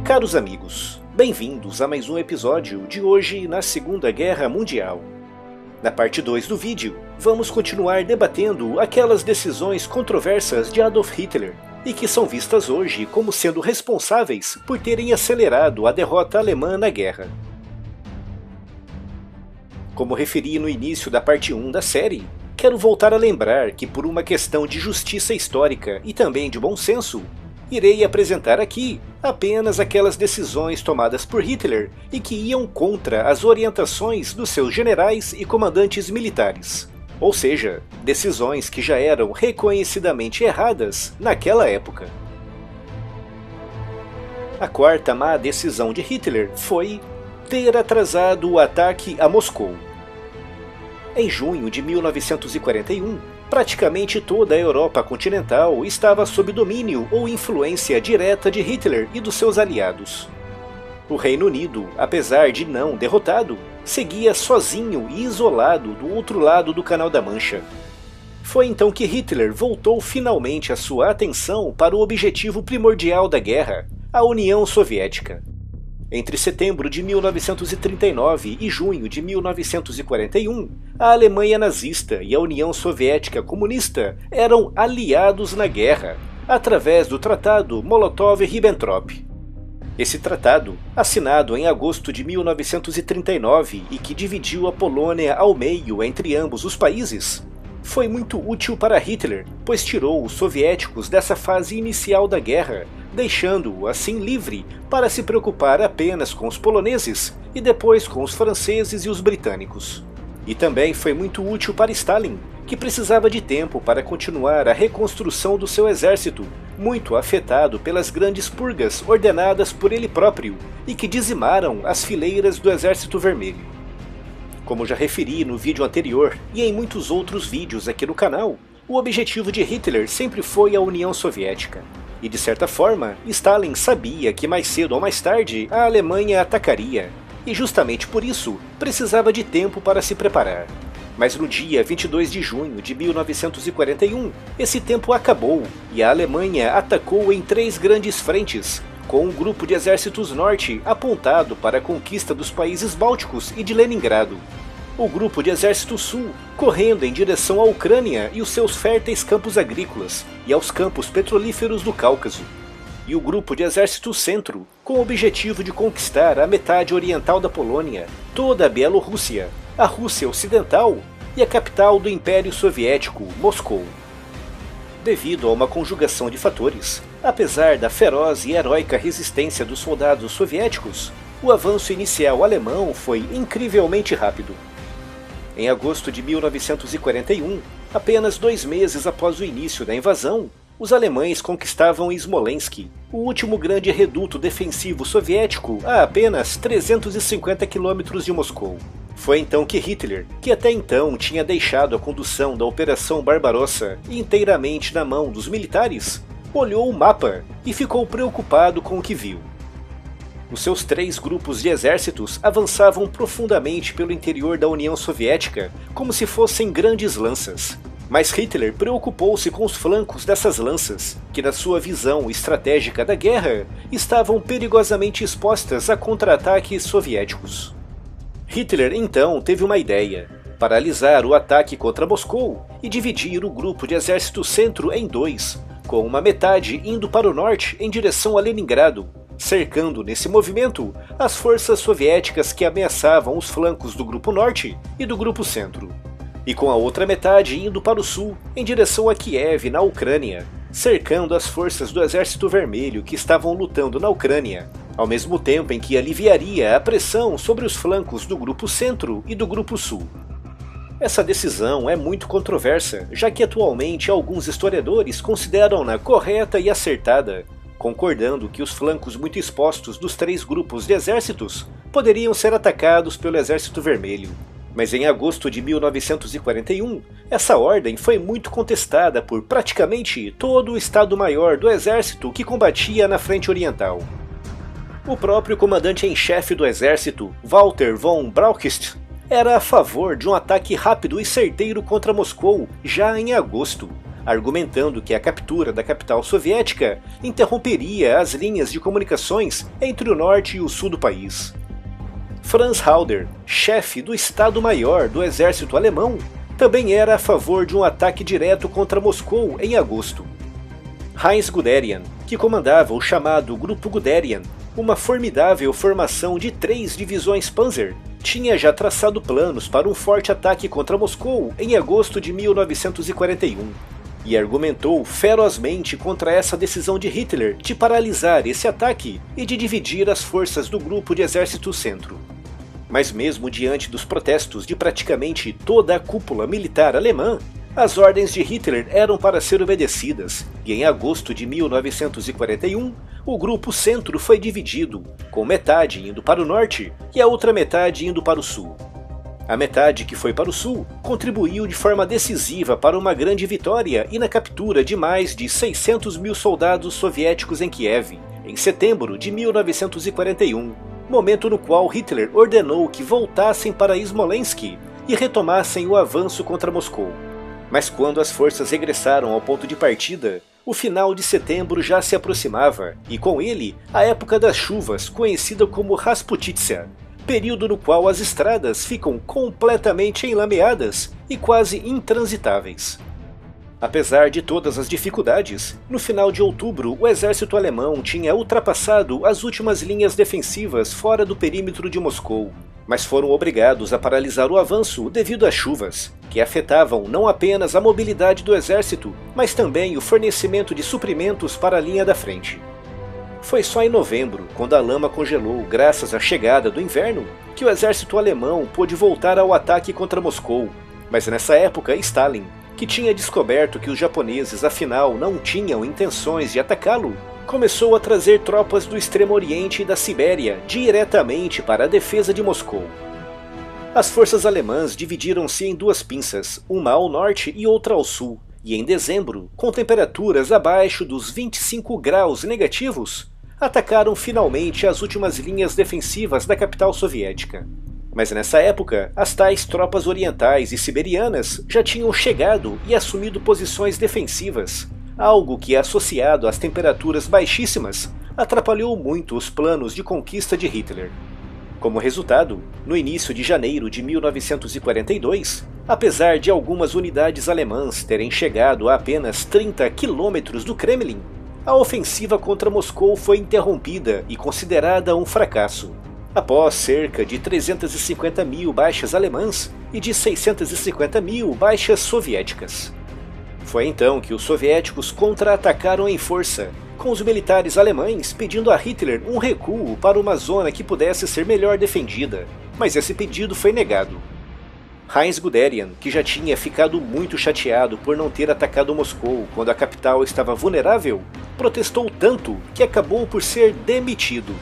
Caros amigos, bem-vindos a mais um episódio de hoje na Segunda Guerra Mundial. Na parte 2 do vídeo, vamos continuar debatendo aquelas decisões controversas de Adolf Hitler e que são vistas hoje como sendo responsáveis por terem acelerado a derrota alemã na guerra. Como referi no início da parte 1 da série, quero voltar a lembrar que por uma questão de justiça histórica e também de bom senso, irei apresentar aqui apenas aquelas decisões tomadas por Hitler e que iam contra as orientações dos seus generais e comandantes militares. Ou seja, decisões que já eram reconhecidamente erradas naquela época. A quarta má decisão de Hitler foi ter atrasado o ataque a Moscou. Em junho de 1941, praticamente toda a Europa continental estava sob domínio ou influência direta de Hitler e dos seus aliados. O Reino Unido, apesar de não derrotado, seguia sozinho e isolado do outro lado do Canal da Mancha. Foi então que Hitler voltou finalmente a sua atenção para o objetivo primordial da guerra, a União Soviética. Entre setembro de 1939 e junho de 1941, a Alemanha nazista e a União Soviética comunista eram aliados na guerra, através do Tratado Molotov-Ribbentrop. Esse tratado, assinado em agosto de 1939 e que dividiu a Polônia ao meio entre ambos os países, foi muito útil para Hitler, pois tirou os soviéticos dessa fase inicial da guerra, deixando-o assim livre para se preocupar apenas com os poloneses e depois com os franceses e os britânicos. E também foi muito útil para Stalin, que precisava de tempo para continuar a reconstrução do seu exército, muito afetado pelas grandes purgas ordenadas por ele próprio e que dizimaram as fileiras do Exército Vermelho. Como já referi no vídeo anterior e em muitos outros vídeos aqui no canal, o objetivo de Hitler sempre foi a União Soviética. E de certa forma, Stalin sabia que mais cedo ou mais tarde a Alemanha atacaria, e justamente por isso precisava de tempo para se preparar. Mas no dia 22 de junho de 1941, esse tempo acabou e a Alemanha atacou em 3 grandes frentes, com um grupo de exércitos norte apontado para a conquista dos países bálticos e de Leningrado. O grupo de exército sul correndo em direção à Ucrânia e os seus férteis campos agrícolas e aos campos petrolíferos do Cáucaso. E o grupo de exército centro com o objetivo de conquistar a metade oriental da Polônia, toda a Bielorrússia, a Rússia Ocidental e a capital do Império Soviético, Moscou. Devido a uma conjugação de fatores, apesar da feroz e heróica resistência dos soldados soviéticos, o avanço inicial alemão foi incrivelmente rápido. Em agosto de 1941, apenas 2 meses após o início da invasão, os alemães conquistavam Smolensk, o último grande reduto defensivo soviético a apenas 350 quilômetros de Moscou. Foi então que Hitler, que até então tinha deixado a condução da Operação Barbarossa inteiramente na mão dos militares, olhou o mapa e ficou preocupado com o que viu. Os seus 3 grupos de exércitos avançavam profundamente pelo interior da União Soviética, como se fossem grandes lanças. Mas Hitler preocupou-se com os flancos dessas lanças, que na sua visão estratégica da guerra, estavam perigosamente expostas a contra-ataques soviéticos. Hitler então teve uma ideia: paralisar o ataque contra Moscou e dividir o grupo de exército centro em 2, com uma metade indo para o norte em direção a Leningrado, cercando nesse movimento as forças soviéticas que ameaçavam os flancos do grupo norte e do grupo centro, e com a outra metade indo para o sul em direção a Kiev, na Ucrânia, cercando as forças do Exército Vermelho que estavam lutando na Ucrânia, ao mesmo tempo em que aliviaria a pressão sobre os flancos do grupo centro e do grupo sul. Essa decisão é muito controversa, já que atualmente alguns historiadores consideram-na correta e acertada, concordando que os flancos muito expostos dos 3 grupos de exércitos poderiam ser atacados pelo Exército Vermelho. Mas em agosto de 1941, essa ordem foi muito contestada por praticamente todo o Estado-Maior do Exército que combatia na frente oriental. O próprio comandante-em-chefe do exército, Walter von Brauchitsch, era a favor de um ataque rápido e certeiro contra Moscou já em agosto, argumentando que a captura da capital soviética interromperia as linhas de comunicações entre o norte e o sul do país. Franz Halder, chefe do Estado-Maior do exército alemão, também era a favor de um ataque direto contra Moscou em agosto. Heinz Guderian, que comandava o chamado Grupo Guderian, uma formidável formação de 3 divisões Panzer, tinha já traçado planos para um forte ataque contra Moscou em agosto de 1941, e argumentou ferozmente contra essa decisão de Hitler de paralisar esse ataque e de dividir as forças do Grupo de Exército Centro. Mas mesmo diante dos protestos de praticamente toda a cúpula militar alemã, as ordens de Hitler eram para ser obedecidas, e em agosto de 1941, o Grupo Centro foi dividido, com metade indo para o norte e a outra metade indo para o sul. A metade que foi para o sul contribuiu de forma decisiva para uma grande vitória e na captura de mais de 600 mil soldados soviéticos em Kiev, em setembro de 1941, momento no qual Hitler ordenou que voltassem para Smolensk e retomassem o avanço contra Moscou. Mas quando as forças regressaram ao ponto de partida, o final de setembro já se aproximava, e com ele a época das chuvas, conhecida como Rasputitsa, período no qual as estradas ficam completamente enlameadas e quase intransitáveis. Apesar de todas as dificuldades, no final de outubro o exército alemão tinha ultrapassado as últimas linhas defensivas fora do perímetro de Moscou, mas foram obrigados a paralisar o avanço devido às chuvas, que afetavam não apenas a mobilidade do exército, mas também o fornecimento de suprimentos para a linha da frente. Foi só em novembro, quando a lama congelou graças à chegada do inverno, que o exército alemão pôde voltar ao ataque contra Moscou, mas nessa época Stalin, que tinha descoberto que os japoneses afinal não tinham intenções de atacá-lo, começou a trazer tropas do Extremo Oriente e da Sibéria diretamente para a defesa de Moscou. As forças alemãs dividiram-se em 2 pinças, uma ao norte e outra ao sul, e em dezembro, com temperaturas abaixo dos 25 graus negativos, atacaram finalmente as últimas linhas defensivas da capital soviética. Mas nessa época, as tais tropas orientais e siberianas já tinham chegado e assumido posições defensivas, algo que, associado às temperaturas baixíssimas, atrapalhou muito os planos de conquista de Hitler. Como resultado, no início de janeiro de 1942, apesar de algumas unidades alemãs terem chegado a apenas 30 quilômetros do Kremlin, a ofensiva contra Moscou foi interrompida e considerada um fracasso, após cerca de 350 mil baixas alemãs e de 650 mil baixas soviéticas. Foi então que os soviéticos contra-atacaram em força, com os militares alemães pedindo a Hitler um recuo para uma zona que pudesse ser melhor defendida, mas esse pedido foi negado. Heinz Guderian, que já tinha ficado muito chateado por não ter atacado Moscou quando a capital estava vulnerável, protestou tanto que acabou por ser demitido.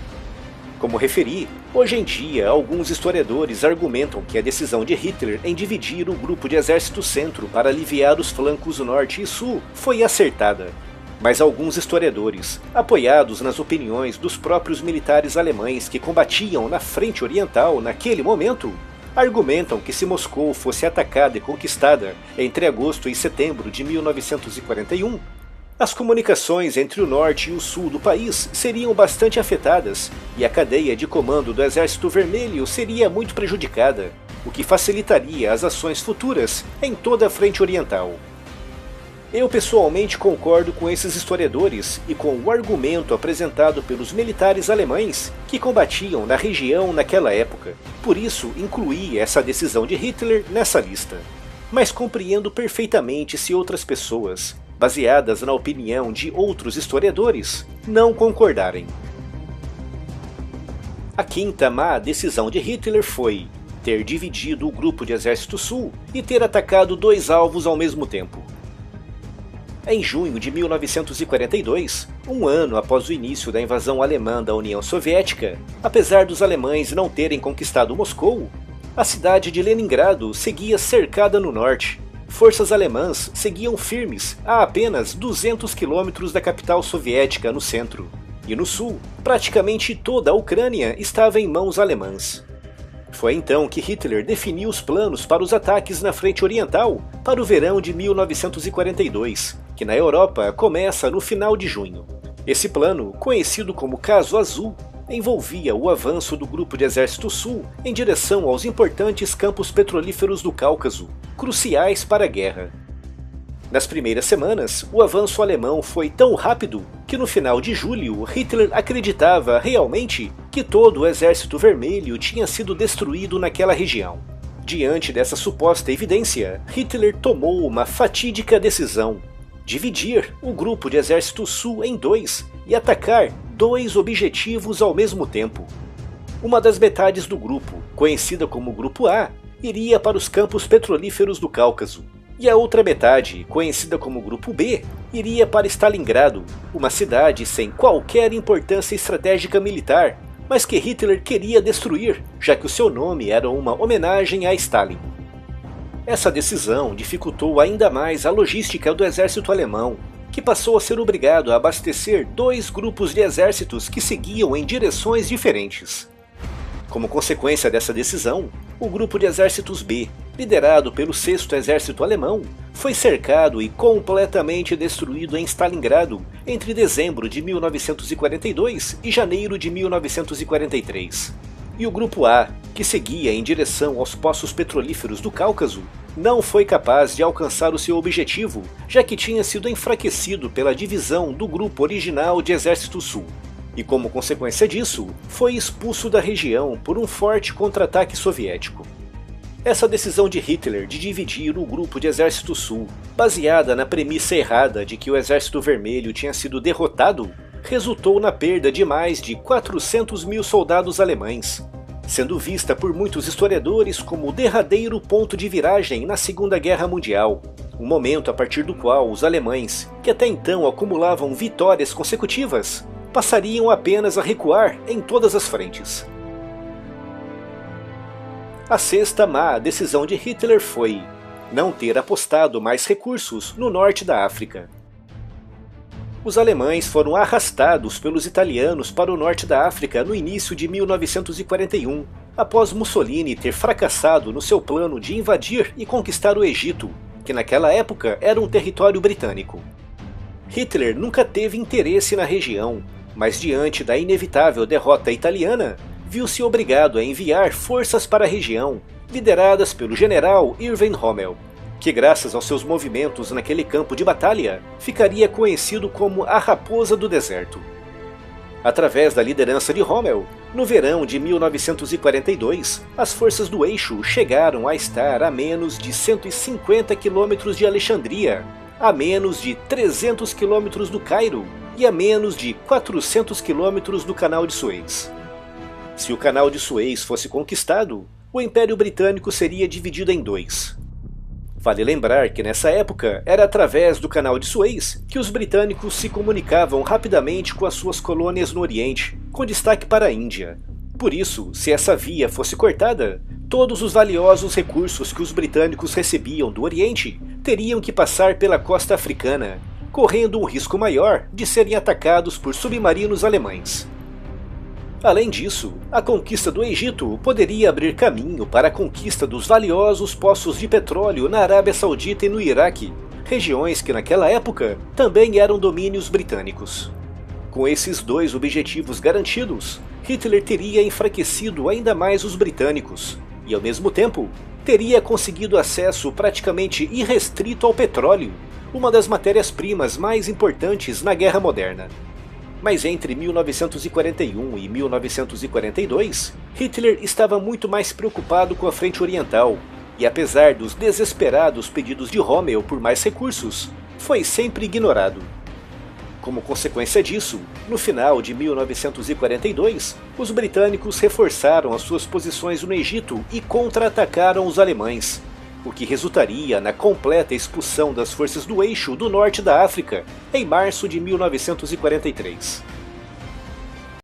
Como referi, hoje em dia alguns historiadores argumentam que a decisão de Hitler em dividir o grupo de exército centro para aliviar os flancos norte e sul foi acertada. Mas alguns historiadores, apoiados nas opiniões dos próprios militares alemães que combatiam na frente oriental naquele momento, argumentam que se Moscou fosse atacada e conquistada entre agosto e setembro de 1941, as comunicações entre o norte e o sul do país seriam bastante afetadas e a cadeia de comando do Exército Vermelho seria muito prejudicada, o que facilitaria as ações futuras em toda a frente oriental. Eu pessoalmente concordo com esses historiadores e com o argumento apresentado pelos militares alemães que combatiam na região naquela época, por isso incluí essa decisão de Hitler nessa lista. Mas compreendo perfeitamente se outras pessoas, baseadas na opinião de outros historiadores, não concordarem. A quinta má decisão de Hitler foi ter dividido o grupo de exército sul e ter atacado 2 alvos ao mesmo tempo. Em junho de 1942, um ano após o início da invasão alemã da União Soviética, apesar dos alemães não terem conquistado Moscou, a cidade de Leningrado seguia cercada no norte. Forças alemãs seguiam firmes a apenas 200 quilômetros da capital soviética no centro, e no sul, praticamente toda a Ucrânia estava em mãos alemãs. Foi então que Hitler definiu os planos para os ataques na frente oriental para o verão de 1942, que na Europa começa no final de junho. Esse plano, conhecido como Caso Azul, envolvia o avanço do Grupo de Exército Sul em direção aos importantes campos petrolíferos do Cáucaso, cruciais para a guerra. Nas primeiras semanas, o avanço alemão foi tão rápido que no final de julho Hitler acreditava realmente que todo o Exército Vermelho tinha sido destruído naquela região. Diante dessa suposta evidência, Hitler tomou uma fatídica decisão: dividir o Grupo de Exército Sul em dois e atacar dois objetivos ao mesmo tempo. Uma das metades do grupo, conhecida como Grupo A, iria para os campos petrolíferos do Cáucaso, e a outra metade, conhecida como Grupo B, iria para Stalingrado, uma cidade sem qualquer importância estratégica militar, mas que Hitler queria destruir, já que o seu nome era uma homenagem a Stalin. Essa decisão dificultou ainda mais a logística do exército alemão, que passou a ser obrigado a abastecer dois grupos de exércitos que seguiam em direções diferentes. Como consequência dessa decisão, o grupo de exércitos B, liderado pelo 6º Exército Alemão, foi cercado e completamente destruído em Stalingrado entre dezembro de 1942 e janeiro de 1943. E o Grupo A, que seguia em direção aos poços petrolíferos do Cáucaso, não foi capaz de alcançar o seu objetivo, já que tinha sido enfraquecido pela divisão do Grupo Original de Exército Sul. E como consequência disso, foi expulso da região por um forte contra-ataque soviético. Essa decisão de Hitler de dividir o Grupo de Exército Sul, baseada na premissa errada de que o Exército Vermelho tinha sido derrotado, resultou na perda de mais de 400 mil soldados alemães, sendo vista por muitos historiadores como o derradeiro ponto de viragem na Segunda Guerra Mundial, um momento a partir do qual os alemães, que até então acumulavam vitórias consecutivas, passariam apenas a recuar em todas as frentes. A sexta má decisão de Hitler foi não ter apostado mais recursos no norte da África. Os alemães foram arrastados pelos italianos para o norte da África no início de 1941, após Mussolini ter fracassado no seu plano de invadir e conquistar o Egito, que naquela época era um território britânico. Hitler nunca teve interesse na região, mas diante da inevitável derrota italiana, viu-se obrigado a enviar forças para a região, lideradas pelo general Erwin Rommel, que graças aos seus movimentos naquele campo de batalha, ficaria conhecido como a Raposa do Deserto. Através da liderança de Rommel, no verão de 1942, as forças do Eixo chegaram a estar a menos de 150 quilômetros de Alexandria, a menos de 300 quilômetros do Cairo e a menos de 400 quilômetros do Canal de Suez. Se o Canal de Suez fosse conquistado, o Império Britânico seria dividido em dois. Vale lembrar que nessa época era através do Canal de Suez que os britânicos se comunicavam rapidamente com as suas colônias no Oriente, com destaque para a Índia. Por isso, se essa via fosse cortada, todos os valiosos recursos que os britânicos recebiam do Oriente teriam que passar pela costa africana, correndo um risco maior de serem atacados por submarinos alemães. Além disso, a conquista do Egito poderia abrir caminho para a conquista dos valiosos poços de petróleo na Arábia Saudita e no Iraque, regiões que naquela época também eram domínios britânicos. Com esses dois objetivos garantidos, Hitler teria enfraquecido ainda mais os britânicos e, ao mesmo tempo, teria conseguido acesso praticamente irrestrito ao petróleo, uma das matérias-primas mais importantes na Guerra Moderna. Mas entre 1941 e 1942, Hitler estava muito mais preocupado com a frente oriental, e apesar dos desesperados pedidos de Rommel por mais recursos, foi sempre ignorado. Como consequência disso, no final de 1942, os britânicos reforçaram as suas posições no Egito e contra-atacaram os alemães, o que resultaria na completa expulsão das forças do Eixo do norte da África em março de 1943.